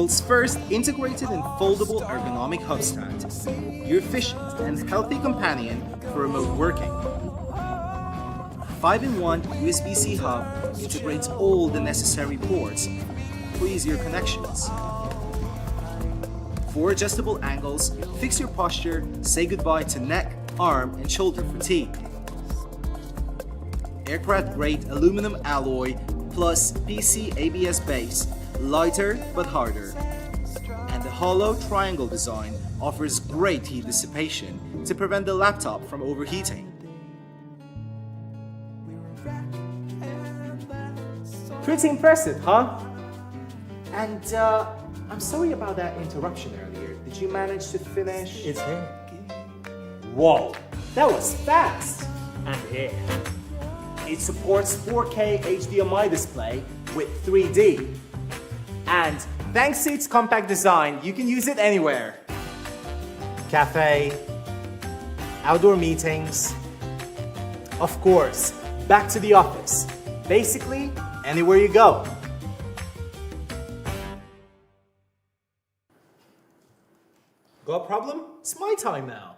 world's first integrated and foldable ergonomic hub stand, your efficient and healthy companion for remote working. 5-in-1 USB-C hub integrates all the necessary ports for easier connections. 4 adjustable angles fix your posture, say goodbye to neck, arm, and shoulder fatigue. Aircraft-grade aluminum alloy plus PC ABS base, lighter but harder. And the hollow triangle design offers great heat dissipation to prevent the laptop from overheating. Pretty impressive, huh? And I'm sorry about that interruption earlier. Did you manage to finish? It's here. Whoa, that was fast! And here. It supports 4K HDMI display with 3D. And thanks to its compact design, you can use it anywhere. Cafe, outdoor meetings, of course, back to the office. Basically, anywhere you go. Got a problem? It's my time now.